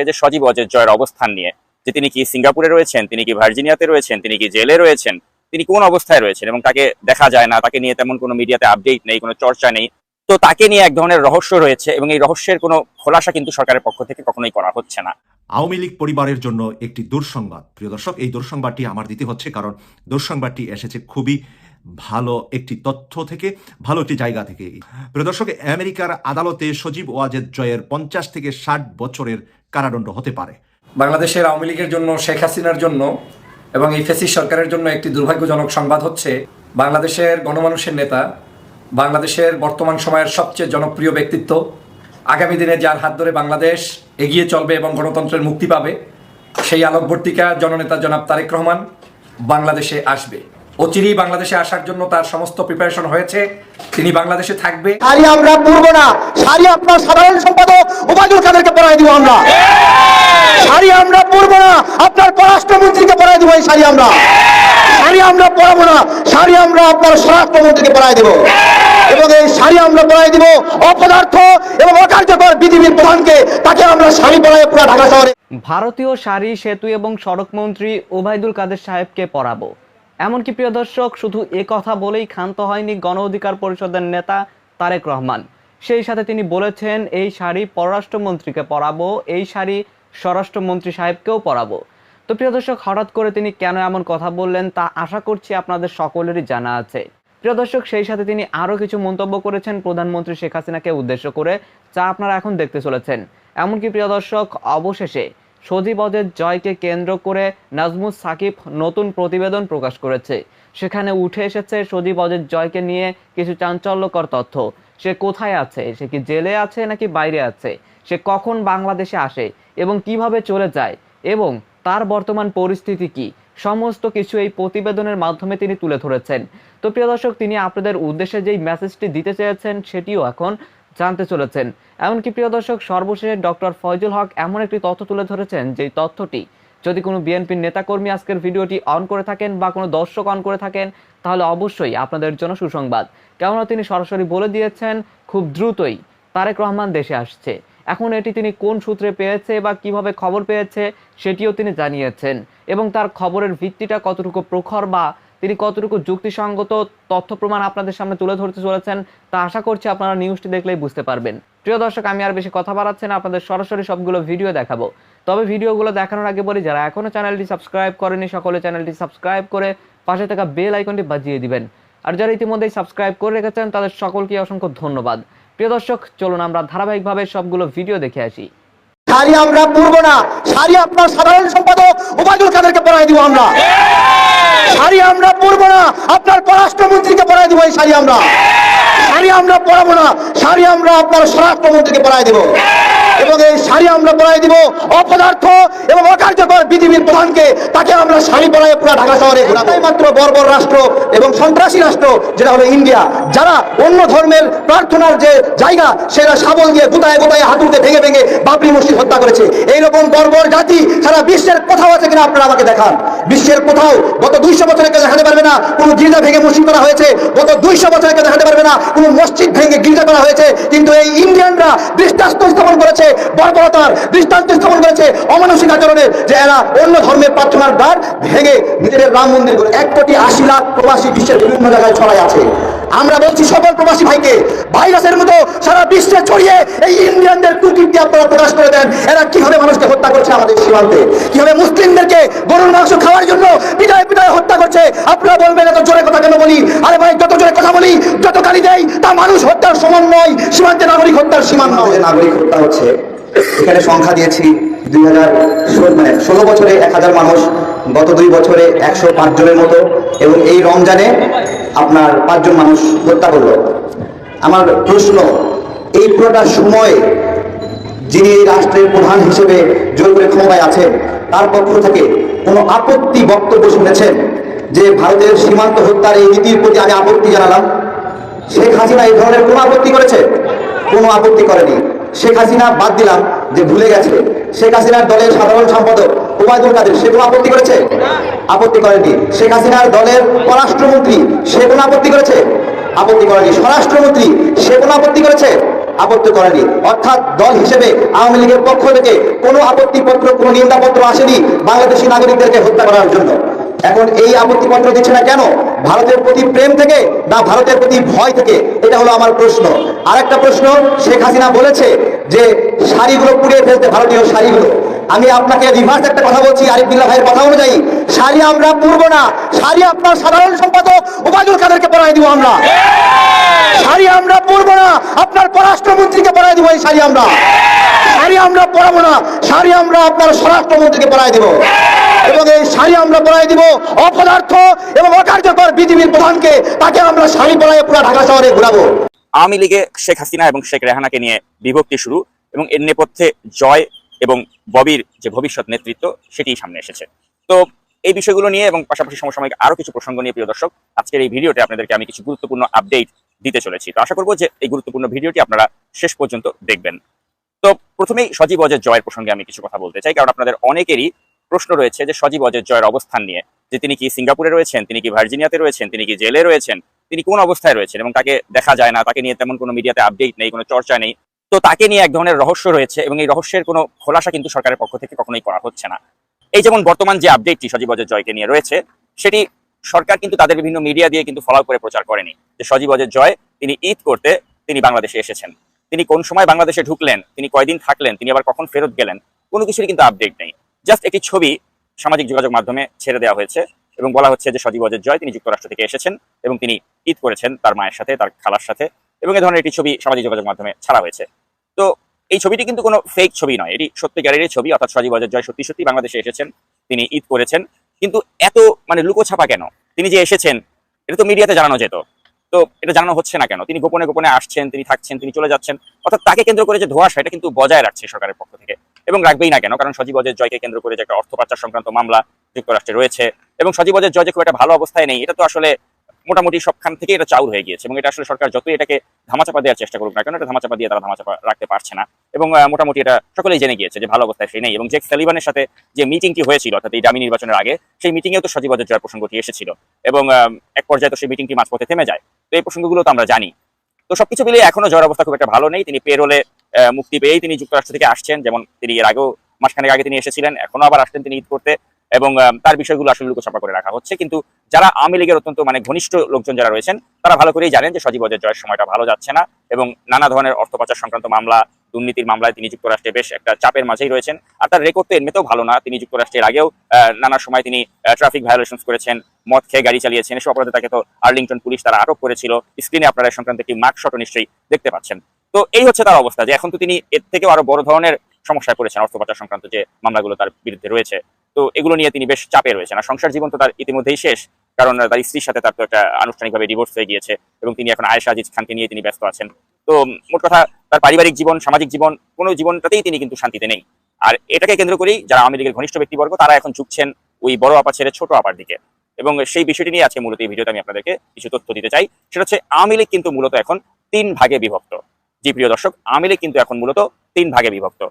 যে সজীব অজয় জয়ের অবস্থান নিয়ে, যে তিনি কি সিঙ্গাপুরে রয়েছেন, তিনি কি ভার্জিনিয়াতে রয়েছেন, তিনি কি জেলে রয়েছেন, তিনি কোন অবস্থায় রয়েছেন এবং তাকে দেখা যায় না, তাকে নিয়ে তেমন কোনো মিডিয়াতে আপডেট নেই, কোনো চর্চা নেই। তো তাকে নিয়ে এক ধরনের রহস্য রয়েছে এবং এই রহস্যের কোনো খোলাসা কিন্তু সরকারের পক্ষ থেকে কখনোই করা হচ্ছে না। আওয়ামী লীগ পরিবারের জন্য একটি দুঃসংবাদ। প্রিয় দর্শক, এই দুঃসংবাদটি আমার দিতে হচ্ছে কারণ দুঃসংবাদটি এসেছে খুবই ভালো একটি তথ্য থেকে, ভালো একটি জায়গা থেকে। প্রিয় দর্শক, আমেরিকার আদালতে সজীব ওয়াজেদ জয়ের 50 থেকে 60 বছরের কারাদণ্ড হতে পারে। বাংলাদেশের আওয়ামী লীগের জন্য, শেখ হাসিনার জন্য এবং এই ফ্যাসিস্ট সরকারের জন্য একটি দুর্ভাগ্যজনক সংবাদ হচ্ছে, বাংলাদেশের গণমানুষের নেতা, বাংলাদেশের বর্তমান সময়ের সবচেয়ে জনপ্রিয় ব্যক্তিত্ব, আগামী দিনে যার হাত ধরে বাংলাদেশ এগিয়ে চলবে এবং গণতন্ত্রের মুক্তি পাবে, সেই আলোকবর্তিকা জননেতা জনাব তারেক রহমান বাংলাদেশে আসবে। অচিরেই বাংলাদেশে আসার জন্য তার সমস্ত প্রিপারেশন হয়েছে। তিনি বাংলাদেশে থাকবে। শাড়ি আমরা পরবো না, শাড়ি আপনার সাধারণ সম্পাদক ওবায়দুল কাদেরকে পরাই দিব আমরা। শাড়ি আমরা পরবো না, আপনার পররাষ্ট্রমন্ত্রীকে পরাই দিব। এই শাড়ি আমরা পরাবো না, শাড়ি আমরা আপনার স্বরাষ্ট্রমন্ত্রীকে পরাই দেব এবং এই শাড়ি আমরা পরাই দিব অপদার্থ এবং অকার্যকর বিজেপির প্রধানকে, তাকে আমরা শাড়ি পরাই পুরো ঢাকা শহরে। ভারতীয় শাড়ি, সেতু এবং সড়ক মন্ত্রী ওবায়দুল কাদের সাহেবকে পরাবো, এমনকি প্রিয় দর্শক, শুধু এ কথা বলেই ক্ষান্ত হয়নি গণ অধিকার পরিষদের নেতা তারেক রহমান। সেই সাথে তিনি বলেছেন, এই শাড়ি পররাষ্ট্রমন্ত্রীকে পরাবো, এই শাড়ি স্বরাষ্ট্রমন্ত্রী সাহেবকেও পরাবো। তো প্রিয় দর্শক, হঠাৎ করে তিনি কেন এমন কথা বললেন তা আশা করছি আপনাদের সকলেরই জানা আছে। প্রিয় দর্শক, সেই সাথে তিনি আরও কিছু মন্তব্য করেছেন প্রধানমন্ত্রী শেখ হাসিনাকে উদ্দেশ্য করে, যা আপনারা এখন দেখতে চলেছেন। এমনকি প্রিয় দর্শক, অবশেষে সজীব ওয়াজেদ জয়কে কেন্দ্র করে নাজমুস সাকিব নতুন প্রতিবেদন প্রকাশ করেছে। সেখানে উঠে এসেছে সজীব ওয়াজেদ জয়কে নিয়ে কিছু চাঞ্চল্যকর তথ্য। সে কোথায় আছে, সে কি জেলে আছে নাকি বাইরে আছে, সে কখন বাংলাদেশে আসে এবং কিভাবে চলে যায় এবং তার বর্তমান পরিস্থিতি কি, সমস্ত কিছু এই প্রতিবেদনের মাধ্যমে তিনি তুলে ধরেছেন। তো প্রিয় দর্শক, তিনি আপনাদের উদ্দেশ্যে যেই মেসেজটি দিতে চেয়েছেন সেটিও এখন জানতে চলেছেন। এমনকি প্রিয় দর্শক, সর্বশেষে ডক্টর ফয়জুল হক এমন একটি তথ্য তুলে ধরেছেন, যেই তথ্যটি যদি কোনো বিএনপির নেতাকর্মী আজকের ভিডিওটি অন করে থাকেন বা কোনো দর্শক অন করে থাকেন, তাহলে অবশ্যই আপনাদের জন্য সুসংবাদ। কেননা তিনি সরাসরি বলে দিয়েছেন খুব দ্রুতই তারেক রহমান দেশে আসছে। এখন এটি তিনি কোন সূত্রে পেয়েছে বা কিভাবে খবর পেয়েছে সেটিও তিনি জানিয়েছেন এবং তার খবরের ভিত্তিটা কতটুকু প্রখর বা তিনি কতটুকু যুক্তিসঙ্গত তথ্য প্রমাণ আপনাদের সামনে তুলে ধরতে চলেছেন তা আশা করছি আপনারা নিউজটি দেখলেই বুঝতে পারবেন। প্রিয় দর্শক, আমি আর বেশি কথা বাড়াচ্ছি না, আপনাদের সরাসরি সবগুলো ভিডিও দেখাবো। তবে ভিডিওগুলো দেখানোর আগে বলি, যারা এখনো চ্যানেলটি সাবস্ক্রাইব করেনি সকলে চ্যানেলটি সাবস্ক্রাইব করে পাশে থাকা বেল আইকনটি বাজিয়ে দিবেন। আর যারা ইতিমধ্যেই সাবস্ক্রাইব করে রেখেছেন তাদের সকলকে অসংখ্য ধন্যবাদ। প্রিয় দর্শক, চলুন আমরা ধারাবাহিকভাবে সবগুলো ভিডিও দেখে আসি। শাড়ি আমরা পরবো না, শাড়ি আপনার সাধারণ সম্পাদক ওবায়দুল কাদেরকে পরাই দিব আমরা। শাড়ি আমরা পরবো না, আপনার পররাষ্ট্রমন্ত্রীকে পরাই দিব। এই শাড়ি আমরা পরাবো না, শাড়ি আমরা আপনার স্বরাষ্ট্রমন্ত্রীকে পরাই দেব এবং এই শাড়ি আমরা পরাই দিব অপদার্থ এবং অকার্যকর বিজেপির প্রধানকে, তাকে আমরা শাড়ি পরাই পুরো ঢাকা শহরে ঘোরাবো। মাত্র বর্বর রাষ্ট্র এবং সন্ত্রাসী রাষ্ট্র যেটা হলো ইন্ডিয়া, যারা অন্য ধর্মের প্রার্থনার যে জায়গা সেটা শাবল দিয়ে গোটায় গোটায় হাতুড়ে ভেঙে ভেঙে বাবরি মসজিদ হত্যা করেছে। এইরকম বর্বর জাতি সারা বিশ্বের কোথাও আছে কিনা আপনারা আমাকে দেখান। বিশ্বের কোথাও গত 200 বছরে কেউ দেখাতে পারবে না কোনো গির্জা ভেঙে মসজিদ করা হয়েছে। গত 200 বছরে কেউ দেখাতে পারবে না কোনো মসজিদ ভেঙে গির্জা করা হয়েছে। কিন্তু এই ইন্ডিয়ানরা দৃষ্টান্ত স্থাপন করেছে বর্বরতার, দৃষ্টান্ত স্থাপন করেছে অমানসিক আচরণের, যে এরা অন্য ধর্মের প্রার্থনার দ্বার ভেঙে নিজেদের রাম মন্দির করে। 1,80,00,000 প্রবাসী বিশ্বের বিভিন্ন জায়গায় ছড়াই আছে। আমরা বলছি সকল প্রবাসী ভাইকে, ভাইরাসের মতো সারা বিশ্বে ছড়িয়ে এই ইন্ডিয়ানদের কুকীর্তি আপনারা প্রকাশ করে দেন। এরা কিভাবে মানুষকে হত্যা করছে আমাদের সীমান্তে, কিভাবে মুসলিমদেরকে গরুর মাংস খাওয়ার জন্য পিটায় পিটায় হত্যা করছে। আপনারা বলবেন এত জোরে কথা কেন বলি? আরে ভাই, যত জোরে কথা বলি, যত গালি দেয়, তা মানুষ হত্যার সমান নয়, সীমান্তে নাগরিক হত্যার সীমান নয়। নাগরিক হত্যা হচ্ছে, এখানে সংখ্যা দিয়েছি 2016 বছরে 1000 মানুষ, গত 2 বছরে 105 জনের মতো এবং এই রমজানে আপনার 5 জন মানুষ হত্যা করলো। আমার প্রশ্ন, এই পুরোটা সময় যিনি এই রাষ্ট্রের প্রধান হিসেবে জোর করে ক্ষমতায় আছেন তার পক্ষ থেকে কোনো আপত্তি বক্তব্য শুনেছেন যে ভারতের সীমান্ত হত্যার এই নীতির প্রতি আমি আপত্তি জানালাম? শেখ হাসিনা এই ধরনের কোনো আপত্তি করেছে? কোনো আপত্তি করেনি। শেখ হাসিনা বাদ দিলাম যে ভুলে গেছে, শেখ হাসিনার দলের সাধারণ সম্পাদক ওবায়দুল কাদের সে কোনো আপত্তি করেছে? আপত্তি করেনি। শেখ হাসিনার দলের পররাষ্ট্রমন্ত্রী সে কোনো আপত্তি করেছে? আপত্তি করেনি। স্বরাষ্ট্রমন্ত্রী সে কোনো আপত্তি করেছে? আপত্তি করেনি, অর্থাৎ দল হিসেবে আওয়ামী লীগের পক্ষ থেকে কোনো আপত্তিপত্র, কোনো নিন্দাপত্র আসেনি বাংলাদেশি নাগরিকদেরকে হত্যা করার জন্য। এখন এই আপত্তিপত্র দিচ্ছে না কেন? ভারতের প্রতি প্রেম থেকে না ভারতের প্রতি ভয় থেকে? এটা হলো আমার প্রশ্ন। আরেকটা প্রশ্ন, শেখ হাসিনা বলেছে যে শাড়িগুলো পুড়িয়ে ফেলতে, ভারতীয় শাড়িগুলো। আমি আপনাকে রিভার্স একটা কথা বলছি, আরিফ বিল্লাহ ভাইয়ের কথা অনুযায়ী, শাড়ি আমরা পুড়বো না, শাড়ি আপনার সাধারণ সম্পাদক ওবায়দুল কাদেরকে পরাই দিব আমরা। শাড়ি আমরা পরবো না, আপনার পররাষ্ট্রমন্ত্রীকে পরাই দিব এই শাড়ি আমরা। শাড়ি আমরা পরাবো না, শাড়ি আমরা আপনার স্বরাষ্ট্রমন্ত্রীকে পরাই দিব। এবং এই শাড়ি আমরা পরাই দিব অপদার্থ এবং অকার্যকর বিজেপির প্রধানকে, তাকে আমরা শাড়ি পরাই পুরো ঢাকা শহরে ঘুরাবো। আওয়ামী লীগে শেখ হাসিনা এবং শেখ রেহানাকে নিয়ে বিভক্তি শুরু এবং এর নেপথ্যে জয় এবং ববির যে ভবিষ্যৎ নেতৃত্ব সেটি সামনে এসেছে। তো এই বিষয়গুলো নিয়ে এবং পাশাপাশি সমসাময়িক আরো কিছু প্রসঙ্গ নিয়ে প্রিয় দর্শক, আজকের এই ভিডিওতে আপনাদেরকে আমি কিছু গুরুত্বপূর্ণ আপডেট দিতে চলেছি। তো আশা করবো যে এই গুরুত্বপূর্ণ ভিডিওটি আপনারা শেষ পর্যন্ত দেখবেন। তো প্রথমেই সজীব ওয়াজেদ জয়ের প্রসঙ্গে আমি কিছু কথা বলতে চাই, কারণ আপনাদের অনেকেরই প্রশ্ন রয়েছে যে সজীব ওয়াজেদ জয়ের অবস্থান নিয়ে, যে তিনি কি সিঙ্গাপুরে রয়েছেন, তিনি কি ভার্জিনিয়াতে রয়েছেন, তিনি কি জেলে রয়েছেন, তিনি কোন অবস্থায় রয়েছেন এবং তাকে দেখা যায় না, তাকে নিয়ে তেমন কোনো মিডিয়াতে আপডেট নেই, কোনো চর্চা নেই। তো তাকে নিয়ে এক ধরনের রহস্য রয়েছে এবং এই রহস্যের কোনো খোলাসা কিন্তু সরকারের পক্ষ থেকে কখনোই করা হচ্ছে না। এই যেমন বর্তমান যে আপডেটটি সজীব ওয়াজেদ জয়কে নিয়ে রয়েছে, সেটি সরকার কিন্তু তাদের বিভিন্ন মিডিয়া দিয়ে কিন্তু ফলো করে প্রচার করেনি যে সজীব ওয়াজেদ জয় তিনি ঈদ করতে তিনি বাংলাদেশে এসেছেন, তিনি কোন সময় বাংলাদেশে ঢুকলেন, তিনি কয়দিন থাকলেন, তিনি আবার কখন ফেরত গেলেন, কোনো কিছুরই কিন্তু আপডেট নেই। জাস্ট একটি ছবি সামাজিক যোগাযোগ মাধ্যমে ছেড়ে দেওয়া হয়েছে এবং বলা হচ্ছে যে সজীব ওয়াজেদ জয় তিনি যুক্তরাষ্ট্র থেকে এসেছেন এবং তিনি ঈদ করেছেন তার মায়ের সাথে, তার খালার সাথে, এবং এ ধরনের একটি ছবি সামাজিক যোগাযোগ মাধ্যমে ছাড়া হয়েছে। তো এই ছবিটি কিন্তু কোনো ফেক ছবি নয়, এটি সত্যিকারেরই ছবি, অর্থাৎ সজীব ওয়াজেদ জয় সত্যি সত্যি বাংলাদেশে এসেছেন, তিনি ঈদ করেছেন। কিন্তু এত লুকোছাপা কেন? তিনি যে এসেছেন এটা তো মিডিয়াতে জানানো যেত, তো এটা জানানো হচ্ছে না কেন? তিনি গোপনে গোপনে আসছেন, তিনি থাকছেন, তিনি চলে যাচ্ছেন, অর্থাৎ তাকে কেন্দ্র করে যে ধোঁয়াশা এটা কিন্তু বজায় রাখছে সরকারের পক্ষ থেকে, এবং রাখবেই না কেন? কারণ সজীব ওয়াজেদ জয়কে কেন্দ্র করে যে একটা অর্থ পাচার সংক্রান্ত মামলা যুক্তরাষ্ট্রে রয়েছে এবং সজীব ওয়াজেদ জয় যে খুব একটা ভালো অবস্থায় নেই, এটা তো আসলে মোটামুটি সবখান থেকে এটা চাউর হয়ে গিয়েছে এবং এটা আসলে সরকার যতই এটাকে ধামাচাপা দেওয়ার চেষ্টা করুক না কেন, এটা ধামাচাপা দিয়ে তারা ধামাচাপা রাখতে পারছে না এবং মোটামুটি এটা সকলেই জেনে গিয়েছে যে ভালো অবস্থায় সে নেই। এবং জেক সালিভানের সাথে যে মিটিংটি হয়েছিল, অর্থাৎ এই ডামি নির্বাচনের আগে, সেই মিটিংয়েও তো সজীব ওয়াজেদ জয়ের প্রসঙ্গটি এসেছিল এবং এক পর্যায়ে তো সেই মিটিংটি মাঝপথে থেমে যায়। তো এই প্রসঙ্গগুলো তো আমরা জানি। তো সবকিছু মিলিয়ে এখনো জয়ের অবস্থা খুব একটা ভালো নেই। তিনি পেরোলে মুক্তি পেয়েই তিনি যুক্তরাষ্ট্র থেকে আসছেন, যেমন তিনি এর আগেও মাসখানেক আগে তিনি এসেছিলেন, এখনো আবার আসছেন তিনি ঈদ করতে, এবং তার বিষয়গুলো আসলে লুকোছাপা করে রাখা হচ্ছে। কিন্তু যারা আওয়ামী লীগের অত্যন্ত ঘনিষ্ঠ লোকজন যারা রয়েছেন, তারা ভালো করেই জানেন যে সজীব ওয়াজেদ জয়ের সময়টা ভালো যাচ্ছে না এবং নানা ধরনের অর্থ পাচার সংক্রান্ত মামলা, দুর্নীতির মামলায় তিনি যুক্তরাষ্ট্রে বেশ একটা চাপের মাঝেই রয়েছেন। আর তার রেকর্ড তো এমনিতেও ভালো না। তিনি যুক্তরাষ্ট্রের আগেও নানা সময় তিনি ট্রাফিক ভায়োলেশন করেছেন, মদ খেয়ে গাড়ি চালিয়েছেন, এসব অপরাধে তাকে তো আর্লিংটন পুলিশ তারা আটক করেছিল। স্ক্রিনে আপনারা সংক্রান্ত একটি মার্ক শটও নিশ্চয়ই দেখতে পাচ্ছেন। তো এই হচ্ছে তার অবস্থা, যে এখন তো তিনি এর থেকেও আরো বড় ধরনের সমস্যায় পড়েছেন, অর্থ পাচার সংক্রান্ত যে মামলাগুলো তার বিরুদ্ধে রয়েছে। তো এগুলো নিয়ে তিনি বেশ চাপে রয়েছেন। আর সংসার জীবন তো তার ইতিমধ্যেই শেষ, কারণ তার স্ত্রীর সাথে তার তো একটা আনুষ্ঠানিকভাবে ডিভোর্স হয়ে গিয়েছে এবং তিনি এখন আয়েশা আজিজ খানকে নিয়ে তিনি ব্যস্ত আছেন। তো মোট কথা তার পারিবারিক জীবন, সামাজিক জীবন, কোনো জীবনটাতেই তিনি কিন্তু শান্তিতে নেই। আর এটাকে কেন্দ্র করেই যারা আওয়ামী লীগের ঘনিষ্ঠ ব্যক্তিবর্গ তারা এখন ঝুঁকছেন ওই বড় আপা ছেড়ে ছোট আপার দিকে, এবং সেই বিষয়টি নিয়ে আজকে মূলত এই ভিডিওতে আমি আপনাদেরকে কিছু তথ্য দিতে চাই। সেটা হচ্ছে আওয়ামী লীগ কিন্তু মূলত এখন 3 ভাগে বিভক্ত। জি প্রিয় দর্শক, আওয়ামী লীগ কিন্তু এখন মূলত 3 ভাগে বিভক্ত।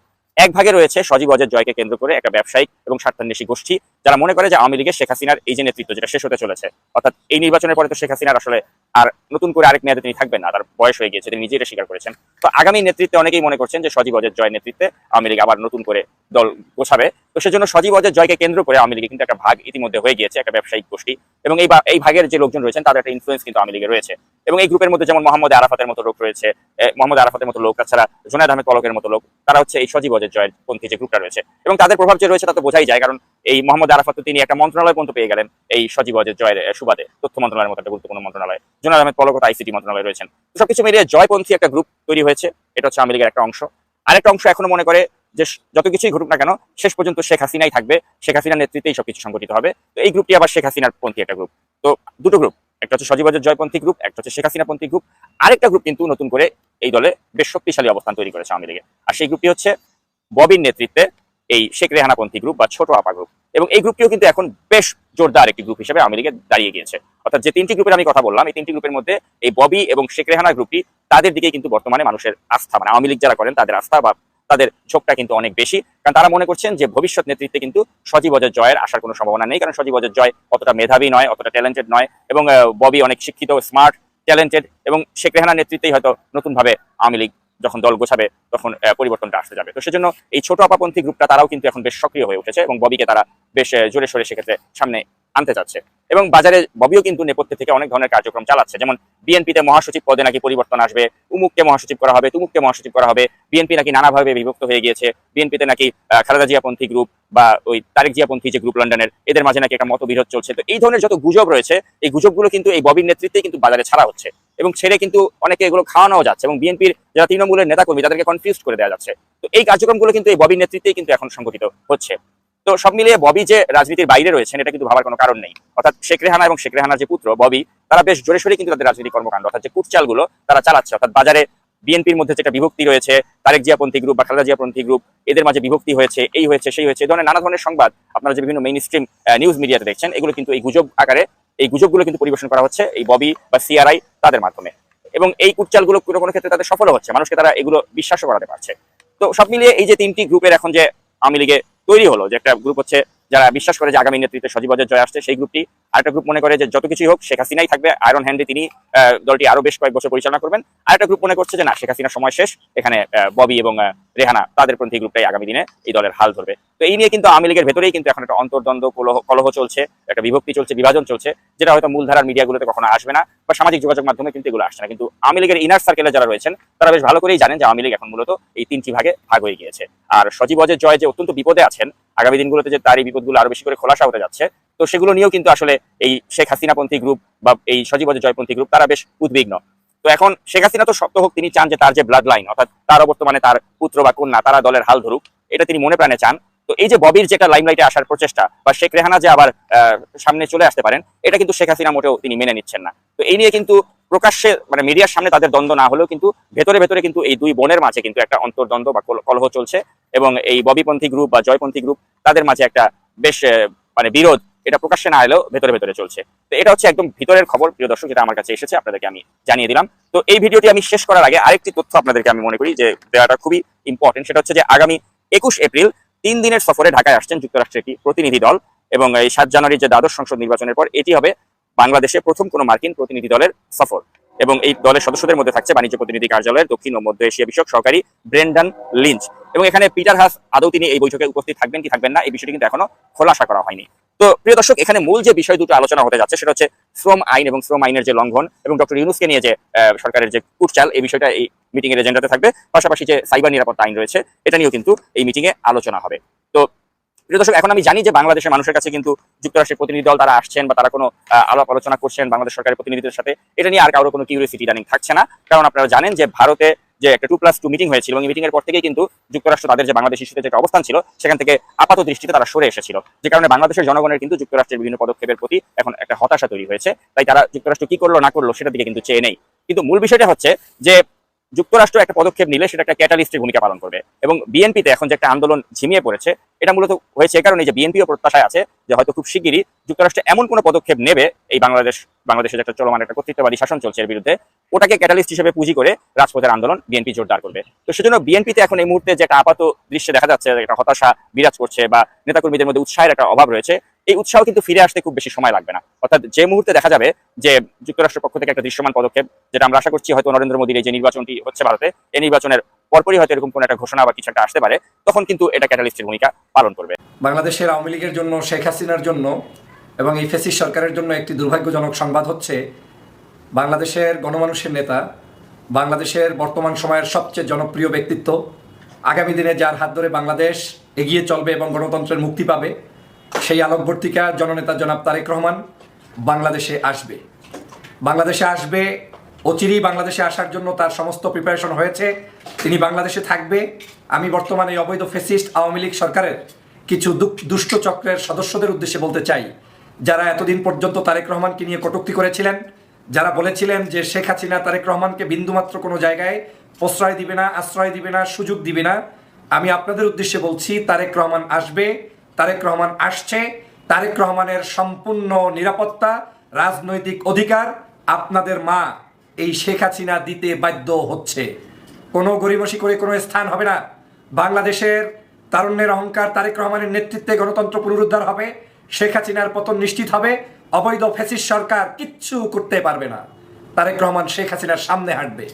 এক ভাগে রয়েছে সজীব ওয়াজেদ জয়কে কেন্দ্র করে একটা ব্যবসায়িক এবং স্বার্থান্বেষী গোষ্ঠী, যারা মনে করে যে আওয়ামী লীগের শেখ হাসিনার এই যে নেতৃত্ব যেটা শেষ হতে চলেছে, অর্থাৎ এই নির্বাচনের পরে তো শেখ হাসিনার আসলে আর নতুন করে আরেক মেয়াদে তিনি থাকবেন না, তার বয়স হয়ে গিয়েছে, তিনি নিজেই এটা স্বীকার করেছেন। তো আগামী নেতৃত্বে অনেকেই মনে করছেন যে সজীব ওয়াজেদ জয়ের নেতৃত্বে আওয়ামী লীগ আবার নতুন করে দল গোছাবে। তো সেজন্য সজীব ওয়াজেদ জয়কে কেন্দ্র করে আওয়ামী লীগে কিন্তু একটা ভাগ ইতিমধ্যে হয়ে গিয়েছে, একটা ব্যবসায়িক গোষ্ঠী, এবং এই ভাগের যে লোকজন রয়েছেন তাদের একটা ইনফ্লুয়েন্স কিন্তু আওয়ামী লীগে রয়েছে। এবং এই গ্রুপের মধ্যে যেমন মোহাম্মদ আরাফাতের মতো লোক রয়েছে, মোহাম্মদ আরাফাতের মতো লোক, তাছাড়া জুনায়েদ আহমেদ পলকের মতো লোক, তারা হচ্ছে এই সজীব ওয়াজেদ জয়ের পন্থী যে গ্রুপটা রয়েছে, এবং তাদের প্রভাব যে রয়েছে তা তো বোঝাই যায়। কারণ এই মোহাম্মদ আরাফাত তিনি একটা মন্ত্রণালয় পর্যন্ত পেয়ে গেলেন এই সজীব ওয়াজেদ জয়ের সুবাদে, তথ্য মন্ত্রণালয়ের মতো একটা গুরুত্বপূর্ণ মন্ত্রণালয়। জুনায়েদ আহমেদ পলক আইসিটি মন্ত্রণালয় রয়েছেন। সবকিছু মিলিয়ে জয়পন্থী একটা গ্রুপ তৈরি হয়েছে, এটা হচ্ছে আওয়ামী লীগের একটা অংশ। আরেকটা অংশ এখনো মনে করে যে যত কিছুই ঘটুক না কেন শেষ পর্যন্ত শেখ হাসিনাই থাকবে, শেখ হাসিনার নেতৃত্বেই সবকিছু সংগঠিত হবে। তো এই গ্রুপটি আবার শেখ হাসিনার পন্থী একটা গ্রুপ। তো দুটো গ্রুপ, একটা হচ্ছে সজীব ওয়াজেদ জয়পন্থী গ্রুপ, একটা হচ্ছে শেখ হাসিনা পন্থী গ্রুপ। আরেকটা গ্রুপ কিন্তু নতুন করে এই দলে বেশ শক্তিশালী অবস্থান তৈরি করেছে আওয়ামী লীগে, আর সেই গ্রুপটি হচ্ছে ববির নেতৃত্বে এই শেখ রেহানাপন্থী গ্রুপ বা ছোট আপা গ্রুপ। এবং এই গ্রুপটিও কিন্তু এখন বেশ জোরদার একটি গ্রুপ হিসেবে আওয়ামী লীগে দাঁড়িয়ে গিয়েছে। অর্থাৎ যে 3টি গ্রুপের আমি কথা বললাম, এই 3টি গ্রুপের মধ্যে এই ববি এবং শেখ রেহানা গ্রুপটি, তাদের দিকেই কিন্তু বর্তমানে মানুষের আস্থা, আওয়ামী লীগ যারা করেন তাদের আস্থা বা তাদের ঝোঁকটা কিন্তু অনেক বেশি। কারণ তারা মনে করছেন যে ভবিষ্যৎ নেতৃত্বে কিন্তু সজীব ওয়াজেদ জয়ের আসার কোনো সম্ভাবনা নেই, কারণ সজীব ওয়াজেদ জয় অতটা মেধাবী নয়, অতটা ট্যালেন্টেড নয়, এবং ববি অনেক শিক্ষিত, স্মার্ট, ট্যালেন্টেড, এবং শেখ রেহানার নেতৃত্বেই হয়তো নতুনভাবে আওয়ামী লীগ যখন দল গোছাবে তখন পরিবর্তনটা আসতে যাবে। তো সেজন্য এই ছোট আপাপন্থী গ্রুপটা তারাও কিন্তু এখন বেশ সক্রিয় হয়ে উঠেছে এবং ববিকে তারা বেশ জোরে সোরে সেক্ষেত্রে সামনে আনতে চাচ্ছে। এবং বাজারে ববিও কিন্তু নেপথ্যে থেকে অনেক ধরনের কার্যক্রম চালাচ্ছে, যেমন বিএনপিতে মহাসচিব পদে নাকি পরিবর্তন আসবে, উমুককে মহাসচিব করা হবে, তুমুককে মহাসচিব করা হবে, বিএনপি নাকি নানাভাবে বিভক্ত হয়ে গিয়েছে, বিএনপিতে নাকি খালেদা জিয়াপন্থী গ্রুপ বা ওই তারেক জিয়াপন্থী যে গ্রুপ লন্ডনের এদের মাঝে নাকি একটা মতবিরোধ চলছে। তো এই ধরনের যত গুজব রয়েছে এই গুজবগুলো কিন্তু এই ববির নেতৃত্বে কিন্তু বাজারে ছাড়া হচ্ছে এবং ছেড়ে কিন্তু অনেকে এগুলো খাওয়ানো যাচ্ছে এবং বিএনপির যারা তৃণমূলের নেতাকর্মী তাদেরকে কনফিউজ করে দেওয়া যাচ্ছে। তো এই কার্যক্রমগুলো কিন্তু এই ববির নেতৃত্বেই কিন্তু এখন সংগঠিত হচ্ছে। তো সব মিলিয়ে ববি যে রাজনীতির বাইরে রয়েছেন এটা কিন্তু ভাবার কোনো কারণ নেই। অর্থাৎ শেখ রেহানা এবং শেখ রেহানার যে পুত্র ববি তারা বেশ জোরে সোরে কিন্তু তাদের রাজনৈতিক কর্মকাণ্ড অর্থাৎ যে কুটচালগুলো তারা চালাচ্ছে। অর্থাৎ বাজারে বিএনপির মধ্যে যেটা বিভক্তি রয়েছে, তারেক জিয়াপন্থী গ্রুপ বা খালেদা জিয়াপন্থী গ্রুপ এদের মাঝে বিভক্তি হয়েছে, এই হয়েছে সেই হয়েছে, এই ধরনের নানা ধরনের সংবাদ আপনারা যে বিভিন্ন মেইন স্ট্রিম নিউজ মিডিয়াতে দেখছেন এগুলো কিন্তু এই গুজব আকারে এই গুজবগুলো কিন্তু পরিবেশন করা হচ্ছে এই ববি বা সিআরআই তাদের মাধ্যমে। এবং এই কুটচালগুলো কোনো কোনো ক্ষেত্রে তাদের সফল হচ্ছে, মানুষকে তারা এগুলো বিশ্বাসও করাতে পারছে। তো সব মিলিয়ে এই যে তিনটি গ্রুপের এখন যে আওয়ামী লীগে তৈরি হলো, যে একটা গ্রুপ হচ্ছে যারা বিশ্বাস করে যে আগামী নেতৃত্বে সজীব ওয়াজেদ জয় আসছে সেই গ্রুপটি, আরেকটা গ্রুপ মনে করে যে যত কিছুই হোক শেখ হাসিনাই থাকবে, আয়রন হ্যান্ডে তিনি দলটি আরো বেশ কয়েক বছর পরিচালনা করবেন, আরেকটা গ্রুপ মনে করছে যে না শেখ হাসিনার সময় শেষ, এখানে ববি এবং রেহানা তাদের পন্থী গ্রুপটাই আগামী দিনে এই দলের হাল ধরবে। তো এই নিয়ে কিন্তু আওয়ামী লীগের ভেতরেই কিন্তু এখন একটা অন্তর্দ্বন্দ্ব কলহ চলছে, একটা বিভক্তি চলছে, বিভাজন চলছে, যেটা হয়তো মূলধারার মিডিয়াগুলোতে কখনো আসবে না বা সামাজিক যোগাযোগ মাধ্যমে কিন্তু এগুলো আসছে না। কিন্তু আওয়ামী লীগের ইনার সার্কেলে যারা রয়েছেন তারা বেশ ভালো করেই জানেন যে আওয়ামী লীগ এখন মূলত এই তিনটি ভাগে ভাগ হয়ে গিয়েছে। আর সজীব ওয়াজেদ জয় যে অত্যন্ত বিপদে আছেন, আগামী দিনগুলোতে যে তার এই বিপদগুলো আরো বেশি করে খোলাসা হতে যাচ্ছে, তো সেগুলো নিয়েও কিন্তু আসলে এই শেখ হাসিনাপন্থী গ্রুপ বা এই সজীব ওয়াজেদ জয়পন্থী গ্রুপ তারা বেশ উদ্বিগ্ন। তো এখন শেখ হাসিনা তো শক্ত হোক, তিনি চান যে তার যে ব্লাড লাইন অর্থাৎ তার বর্তমানে তার পুত্র বা কন্যা তারা দলের হাল ধরুক, এটা তিনি মনে প্রাণে চান। তো এই যে ববির যেটা লাইমলাইটে আসার প্রচেষ্টা বা শেখ রেহানা যে আবার সামনে চলে আসতে পারেন, এটা কিন্তু শেখ হাসিনা মোটেও তিনি মেনে নিচ্ছেন না। তো এই নিয়ে কিন্তু প্রকাশ্যে মানে মিডিয়ার সামনে তাদের দ্বন্দ্ব না হলেও কিন্তু ভেতরে ভেতরে কিন্তু এই দুই বোনের মাঝে কিন্তু একটা অন্তর্দ্বন্দ্ব বা কলহ চলছে এবং এই ববিপন্থী গ্রুপ বা জয়পন্থী গ্রুপ তাদের মাঝে একটা বেশ মানে বিরোধ, এটা প্রকাশ্যে না এলেও ভেতরে ভেতরে চলছে। তো এটা হচ্ছে একদম ভিতরের খবর প্রিয় দর্শক, যেটা আমার কাছে এসেছে আপনাদেরকে আমি জানিয়ে দিলাম। তো এই ভিডিওটি আমি শেষ করার আগে আরেকটি তথ্য আপনাদেরকে আমি মনে করি যে দেওয়াটা খুবই ইম্পর্টেন্ট, সেটা হচ্ছে যে আগামী 21 এপ্রিল 3 দিনের সফরে ঢাকায় আসছেন যুক্তরাষ্ট্রের একটি প্রতিনিধি দল এবং এই 7 জানুয়ারির যে দ্বাদশ সংসদ নির্বাচনের পর এটি হবে বাংলাদেশে প্রথম কোনো মার্কিন প্রতিনিধি দলের সফর। এবং এই দলের সদস্যদের মধ্যে থাকছে বাণিজ্য প্রতিনিধি কার্যালয়ের দক্ষিণ ও মধ্য এশিয়া বিষয়ক সহকারী ব্রেন্ডন লিঞ্চ। এবং এখানে পিটার হাস আদৌ তিনি এই বৈঠকে উপস্থিত থাকবেন কি থাকবেন না এই বিষয়টি কিন্তু এখনো খোলাসা করা হয়নি। তো প্রিয় দর্শক, এখানে মূল যে বিষয় দুটো আলোচনা হতে যাচ্ছে সেটা হচ্ছে শ্রম আইন এবং শ্রম আইনের যে লঙ্ঘন এবং ডক্টর ইউনূসকে নিয়ে যে সরকারের যে কুটচাল, এই বিষয়টা এই মিটিং এর এজেন্ডাতে থাকবে। পাশাপাশি যে সাইবার নিরাপত্তা আইন রয়েছে এটা নিয়েও কিন্তু এই মিটিং এ আলোচনা হবে। তো প্রিয় দর্শক, এখন আমি জানি যে বাংলাদেশের মানুষের কাছে কিন্তু যুক্তরাষ্ট্রের প্রতিনিধি দল তারা আসছেন বা তারা কোনো আলাপ আলোচনা করছেন বাংলাদেশ সরকারের প্রতিনিধিদের সাথে, এটা নিয়ে আর কারো কোনো কিউরিওসিটি ইদানিং থাকছে না। কারণ আপনারা জানেন যে ভারতে যে একটা 2+2 মিটিং হয়েছিল এবং এই মিটিং এর পর থেকেই কিন্তু যুক্তরাষ্ট্র তাদের যে বাংলাদেশ ইস্যুতে যে অবস্থান ছিল সেখান থেকে আপাত দৃষ্টিতে তারা সরে এসেছিল, যে কারণে বাংলাদেশের জনগণের কিন্তু যুক্তরাষ্ট্রের বিভিন্ন পদক্ষেপের প্রতি এখন একটা হতাশা তৈরি হয়েছে। তাই তারা যুক্তরাষ্ট্র কি করলো না করলো সেটার দিকে কিন্তু চেয়ে নেই। কিন্তু মূল বিষয়টা হচ্ছে যে যুক্তরাষ্ট্র একটা পদক্ষেপ নিলে সেটা একটা ক্যাটালিস্টের ভূমিকা পালন করবে এবং বিএনপিতে এখন যে একটা আন্দোলন ঝিমিয়ে পড়েছে এটা মূলত হয়েছে এই কারণে যে বিএনপিও প্রত্যাশায় আছে যে হয়তো খুব শিগগিরই যুক্তরাষ্ট্র এমন কোনো পদক্ষেপ নেবে এই বাংলাদেশে যে একটা চলমান একটা কর্তৃত্ববাদী শাসন চলছে এর বিরুদ্ধে, ওটাকে ক্যাটালিস্ট হিসেবে পুঁজি করে রাজপথের আন্দোলন বিএনপি জোরদার করবে। তো সেজন্য বিএনপিতে এখন এই মুহূর্তে যে একটা আপাত দৃশ্যে দেখা যাচ্ছে একটা হতাশা বিরাজ করছে বা নেতাকর্মীদের মধ্যে উৎসাহের একটা অভাব রয়েছে, এই উৎসাহ কিন্তু ফিরে আসতে খুব বেশি সময় লাগবে না। অর্থাৎ যে মুহূর্তে দেখা যাবে যে যুক্তরাষ্ট্রের পক্ষ থেকে একটা দৃশ্যমান পদক্ষেপ, যেটা আমরা আশা করছি হয়তো নরেন্দ্র মোদীর এই যে নির্বাচনটি হচ্ছে ভারতে, এই নির্বাচনের পরপরই হয়তো এরকম কোনো একটা ঘোষণা বা কিছু একটা আসতে পারে, তখন কিন্তু এটা ক্যাটালিস্টের ভূমিকা পালন করবে। বাংলাদেশের আওয়ামী লীগের জন্য, শেখ হাসিনার জন্য এবং এই ফ্যাসিস্ট সরকারের জন্য একটি দুর্ভাগ্যজনক সংবাদ হচ্ছে বাংলাদেশের গণমানুষের নেতা, বাংলাদেশের বর্তমান সময়ের সবচেয়ে জনপ্রিয় ব্যক্তিত্ব, আগামী দিনে যার হাত ধরে বাংলাদেশ এগিয়ে চলবে এবং গণতন্ত্রের মুক্তি পাবে, সেই আলোকবর্তিকা জননেতা জনাব তারেক রহমান বাংলাদেশে আসবে। অচিরেই বাংলাদেশে আসার জন্য তার সমস্ত প্রিপারেশন হয়েছে। তিনি বাংলাদেশে থাকবে। আমি বর্তমানে এই অবৈধ ফ্যাসিস্ট আওয়ামী লীগ সরকারের কিছু দুষ্ট চক্রের সদস্যদের উদ্দেশ্যে বলতে চাই, যারা এতদিন পর্যন্ত তারেক রহমানকে নিয়ে কটূক্তি করেছিলেন, যারা বলেছিলেন যে শেখ হাসিনা তারেক রহমানকে বিন্দুমাত্র কোনো জায়গায় প্রশ্রয় দিবে না, আশ্রয় দিবে না, সুযোগ দিবে না, আমি আপনাদের উদ্দেশ্যে বলছি তারেক রহমান আসবে, তারেক রহমান আসছে। তারেক রহমানের সম্পূর্ণ নিরাপত্তা, রাজনৈতিক অধিকার আপনাদের মা এই শেখ হাসিনা দিতে বাধ্য হচ্ছে। কোনো গরিবসী করে কোনো স্থান হবে না। বাংলাদেশের তারুণ্যের অহংকার তারেক রহমানের নেতৃত্বে গণতন্ত্র পুনরুদ্ধার হবে, শেখ হাসিনার পতন নিশ্চিত হবে, অবৈধ ফ্যাসিস্ট সরকার কিচ্ছু করতে পারবে না। তারেক রহমান শেখ হাসিনার সামনে হাঁটবে।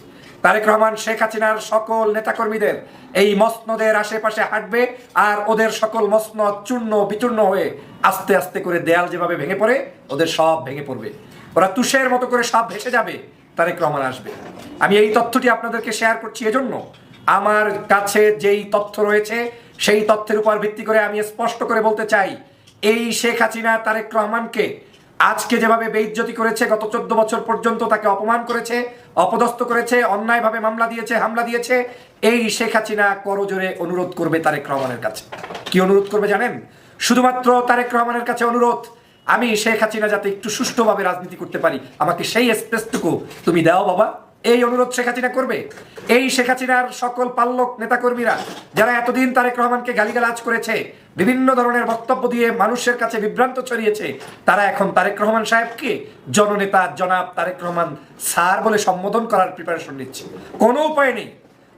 তারেক রহমান শেখ হাসিনার সকল নেতাকর্মীদের এই মসনদের আশেপাশে হাঁটবে, আর ওদের সকল মসনদ চূর্ণ বিচূর্ণ হয়ে আস্তে আস্তে করে দেয়াল যেভাবে ভেঙে পড়ে ওদের সব ভেঙে পড়বে, ওরা তুষের মতো করে সব ভেসে যাবে, তারেক রহমান আসবে। আমি এই তথ্যটি আপনাদেরকে শেয়ার করছি এজন্য, আমার কাছে যেই তথ্য রয়েছে সেই তথ্যের উপর ভিত্তি করে আমি স্পষ্ট করে বলতে চাই, এই শেখ হাসিনা তারেক রহমানকে আজকে যেভাবে বেইজ্জতি করেছে, গত 14 বছর পর্যন্ত তাকে অপমান করেছে, অপদস্থ করেছে, অন্যায়ভাবে মামলা দিয়েছে, হামলা দিয়েছে, এই শেখ হাসিনা করজোরে অনুরোধ করবে তারেক রহমানের কাছে। কি অনুরোধ করবে জানেন? শুধুমাত্র তারেক রহমানের কাছে অনুরোধ, আমি শেখ হাসিনা যাতে একটু সুষ্ঠুভাবে রাজনীতি করতে পারি, আমাকে সেই স্পেসটুকু তুমি দাও বাবা। এই অনুরোধ শেখ হাসিনা করবে। এই শেখ হাসিনার সকল পাল্লক নেতাকর্মীরা যারা এতদিন তারেক রহমানকে গালিগালাজ করেছে, বিভিন্ন ধরনের বক্তব্য দিয়ে মানুষের কাছে বিভ্রান্ত ছড়িয়েছে, তারা এখন তারেক রহমান সাহেবকে জননেতা জনাব তারেক রহমান স্যার বলে সম্বোধন করার প্রিপারেশন নিচ্ছে। কোনো উপায় নেই,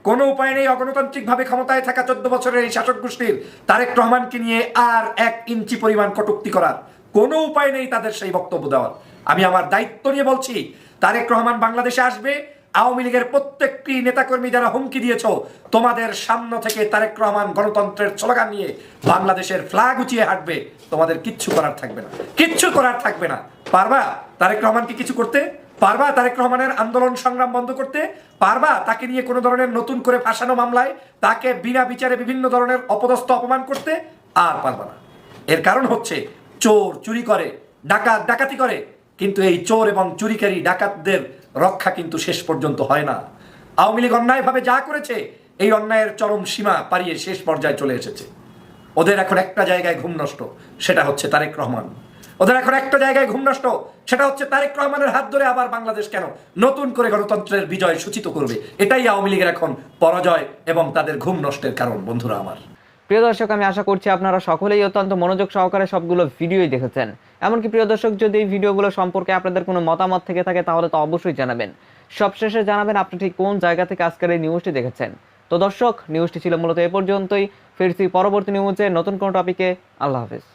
কোনো উপায় নেই অগণতান্ত্রিকভাবে ক্ষমতায় থাকা 14 বছরের এই শাসক গোষ্ঠীর তারেক রহমানকে নিয়ে আর 1 ইঞ্চি পরিমাণ কটূক্তি করার কোনো উপায় নেই তাদের সেই বক্তব্য দেওয়ার। আমি আমার দায়িত্ব নিয়ে বলছি, তারেক রহমান বাংলাদেশে আসবে। আওয়ামী লীগের প্রত্যেকটি নেতাকর্মী যারা হুমকি দিয়েছো, তোমাদের সামনে থেকে তারেক রহমান গণতন্ত্রের স্লোগান নিয়ে বাংলাদেশের ফ্ল্যাগ উঁচিয়ে হাঁটবে, তোমাদের কিচ্ছু করার থাকবে না, কিচ্ছু করার থাকবে না। পারবা তারেক রহমানকে কিছু করতে? পারবা তারেক রহমানের আন্দোলন সংগ্রাম বন্ধ করতে? পারবা তাকে নিয়ে কোনো ধরনের নতুন করে ফাঁসানো মামলায় তাকে বিনা বিচারে বিভিন্ন ধরনের অপদস্থ অপমান করতে? আর পারবা না। এর কারণ হচ্ছে, চোর চুরি করে, ডাকাত ডাকাতি করে, কিন্তু এই চোর এবং চুরিকারী ডাকাতদের রক্ষা কিন্তু শেষ পর্যন্ত হয় না। আওয়ামী লীগ অন্যায়ভাবে যা করেছে, এই অন্যায়ের চরম সীমা পারিয়ে শেষ পর্যায়ে চলে এসেছে। ওদের এখন একটা জায়গায় ঘুম নষ্ট, সেটা হচ্ছে তারেক রহমান। ওদের এখন একটা জায়গায় ঘুম নষ্ট, সেটা হচ্ছে তারেক রহমানের হাত ধরে আবার বাংলাদেশ কেন নতুন করে গণতন্ত্রের বিজয় সূচিত করবে। এটাই আওয়ামী লীগের এখন পরাজয় এবং তাদের ঘুম নষ্টের কারণ। বন্ধুরা আমার, প্রিয় দর্শক, আমি আশা করছি আপনারা সকলেই অত্যন্ত মনোযোগ সহকারে সবগুলো ভিডিওই দেখেছেন। এমনকি প্রিয় দর্শক, যদি এই ভিডিওগুলো সম্পর্কে আপনাদের কোনো মতামত থেকে থাকে তাহলে তো অবশ্যই জানাবেন। সবশেষে জানাবেন আপনি ঠিক কোন জায়গা থেকে আজকের এই নিউজটি দেখেছেন। তো দর্শক, নিউজটি ছিল মূলত এ পর্যন্তই। ফিরছি পরবর্তী নিউজে নতুন কোনো টপিকে। আল্লাহ হাফেজ।